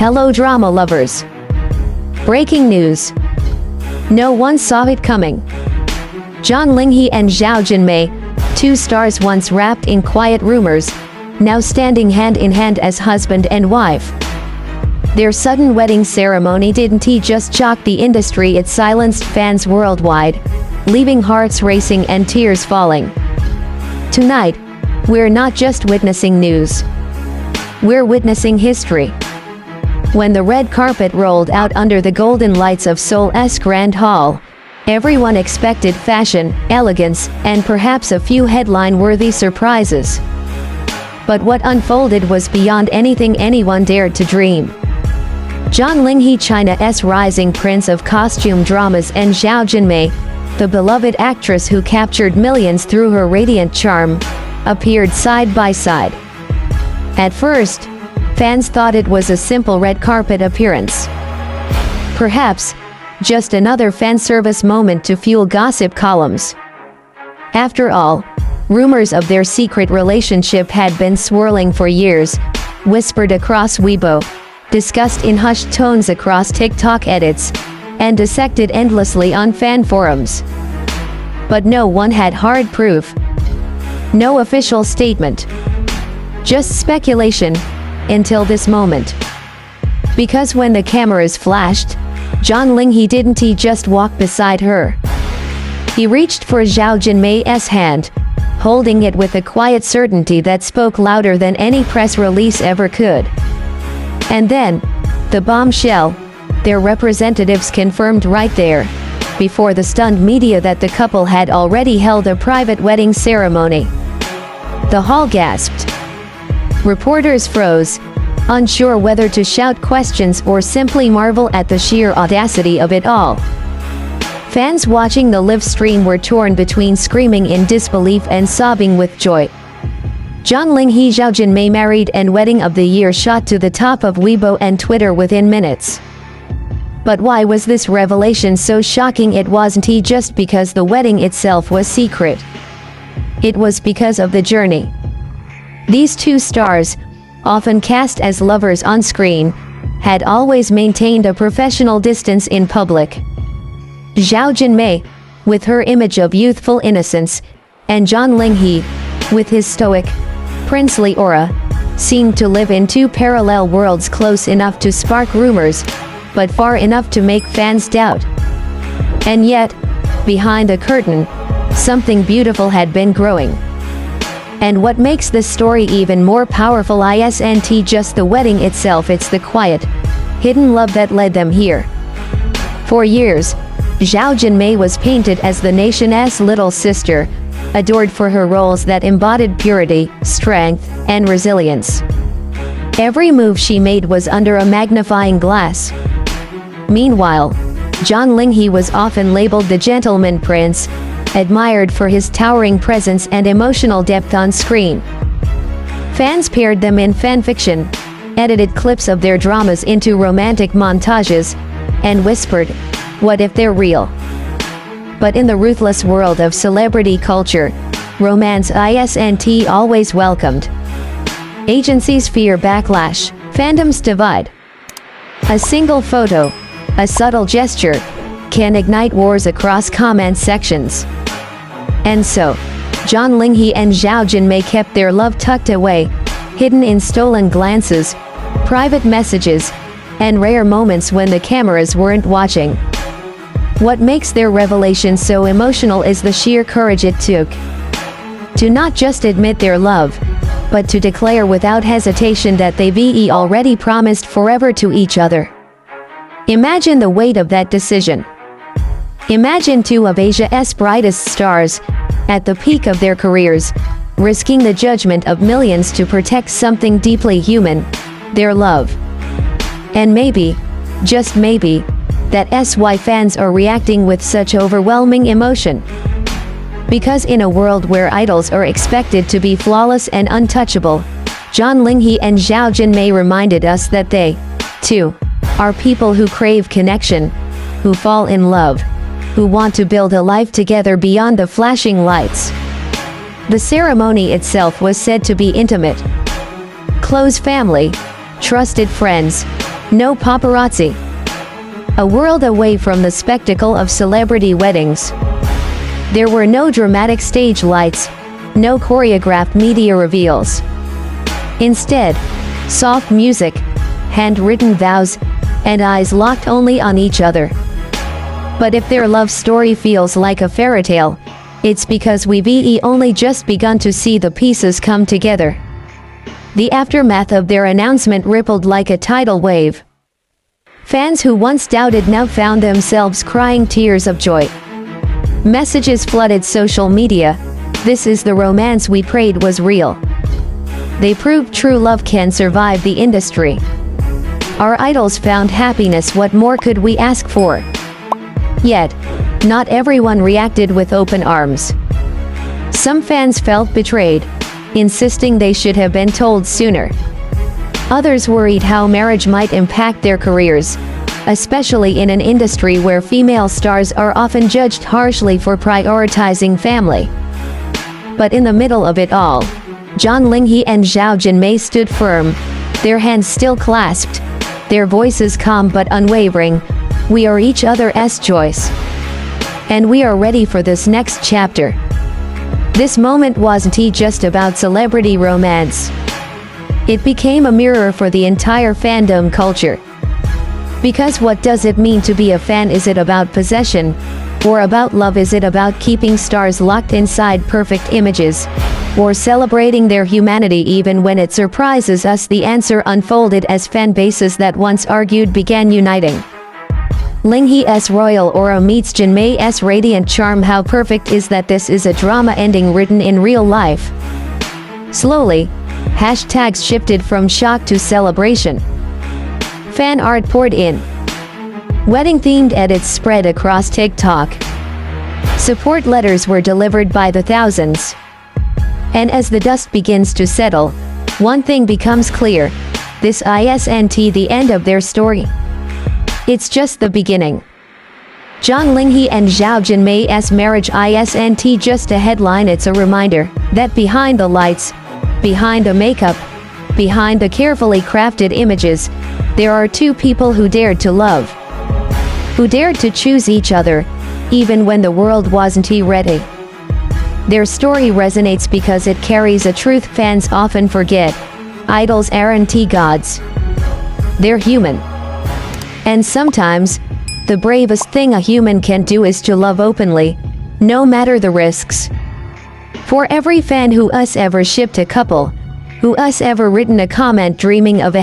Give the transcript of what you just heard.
Hello drama lovers. Breaking news. No one saw it coming. Zhang Linghe and Zhao Jinmai, two stars once wrapped in quiet rumors, now standing hand in hand as husband and wife. Their sudden wedding ceremony didn't just shock the industry, it silenced fans worldwide, leaving hearts racing and tears falling. Tonight, we're not just witnessing news. We're witnessing history. When the red carpet rolled out under the golden lights of Seoul's Grand Hall, everyone expected fashion, elegance, and perhaps a few headline-worthy surprises. But what unfolded was beyond anything anyone dared to dream. Zhang Linghe, China's rising prince of costume dramas, and Zhao Jinmai, the beloved actress who captured millions through her radiant charm, appeared side by side. At first, fans thought it was a simple red carpet appearance. Perhaps just another fan service moment to fuel gossip columns. After all, rumors of their secret relationship had been swirling for years, whispered across Weibo, discussed in hushed tones across TikTok edits, and dissected endlessly on fan forums. But no one had hard proof. No official statement. Just speculation, until this moment. Because when the cameras flashed, Zhang Linghe didn't just walk beside her. He reached for Zhao Jinmai's hand, holding it with a quiet certainty that spoke louder than any press release ever could. And then, the bombshell, their representatives confirmed right there, before the stunned media, that the couple had already held a private wedding ceremony. The hall gasped. Reporters froze, unsure whether to shout questions or simply marvel at the sheer audacity of it all. Fans watching the live stream were torn between screaming in disbelief and sobbing with joy. Zhang Linghe, Zhao Jinmai married and wedding of the year shot to the top of Weibo and Twitter within minutes. But why was this revelation so shocking? It wasn't just because the wedding itself was secret. It was because of the journey. These two stars, often cast as lovers on screen, had always maintained a professional distance in public. Zhao Jinmai, with her image of youthful innocence, and Zhang Linghe, with his stoic, princely aura, seemed to live in two parallel worlds, close enough to spark rumors, but far enough to make fans doubt. And yet, behind the curtain, something beautiful had been growing. And what makes this story even more powerful isn't just the wedding itself, it's the quiet, hidden love that led them here. For years, Zhao Jinmai was painted as the nation's little sister, adored for her roles that embodied purity, strength, and resilience. Every move she made was under a magnifying glass. Meanwhile, Zhang Linghe was often labeled the gentleman prince, admired for his towering presence and emotional depth on screen. Fans paired them in fanfiction, edited clips of their dramas into romantic montages, and whispered, "What if they're real?" But in the ruthless world of celebrity culture, romance isn't always welcomed. Agencies fear backlash, fandoms divide. A single photo, a subtle gesture, can ignite wars across comment sections. And so, Zhang Linghe and Zhao Jinmai kept their love tucked away, hidden in stolen glances, private messages, and rare moments when the cameras weren't watching. What makes their revelation so emotional is the sheer courage it took to not just admit their love, but to declare without hesitation that they've already promised forever to each other. Imagine the weight of that decision. Imagine two of Asia's brightest stars, at the peak of their careers, risking the judgment of millions to protect something deeply human, their love. And maybe, just maybe, that's why fans are reacting with such overwhelming emotion. Because in a world where idols are expected to be flawless and untouchable, Zhang Linghe and Zhao Jinmai reminded us that they, too, are people who crave connection, who fall in love, who want to build a life together beyond the flashing lights. The ceremony itself was said to be intimate. Close family, trusted friends, No paparazzi. A world away from the spectacle of celebrity weddings. There were no dramatic stage lights, no choreographed media reveals. Instead, soft music, handwritten vows, and eyes locked only on each other. But if their love story feels like a fairy tale, it's because we've only just begun to see the pieces come together. The aftermath of their announcement rippled like a tidal wave. Fans who once doubted now found themselves crying tears of joy. Messages flooded social media. This is the romance we prayed was real. They proved true love can survive the industry. Our idols found happiness. What more could we ask for? Yet, not everyone reacted with open arms. Some fans felt betrayed, insisting they should have been told sooner. Others worried how marriage might impact their careers, especially in an industry where female stars are often judged harshly for prioritizing family. But in the middle of it all, Zhang Linghe and Zhao Jinmai stood firm, their hands still clasped, their voices calm but unwavering. We are each other's choice. And we are ready for this next chapter. This moment wasn't just about celebrity romance. It became a mirror for the entire fandom culture. Because what does it mean to be a fan? Is it about possession? Or about love? Is it about keeping stars locked inside perfect images? Or celebrating their humanity even when it surprises us? The answer unfolded as fan bases that once argued began uniting. Linghe's royal aura meets Jinmai's radiant charm. How perfect is that? This is a drama ending written in real life. Slowly, hashtags shifted from shock to celebration. Fan art poured in. Wedding-themed edits spread across TikTok. Support letters were delivered by the thousands. And as the dust begins to settle, one thing becomes clear. This isn't the end of their story. It's just the beginning. Zhang Linghe and Zhao Jinmai's marriage isn't just a headline. It's a reminder that behind the lights, behind the makeup, behind the carefully crafted images, there are two people who dared to love. Who dared to choose each other, even when the world wasn't ready. Their story resonates because it carries a truth fans often forget. Idols aren't gods. They're human. And sometimes, the bravest thing a human can do is to love openly, no matter the risks. For every fan who ever shipped a couple, who ever written a comment dreaming of a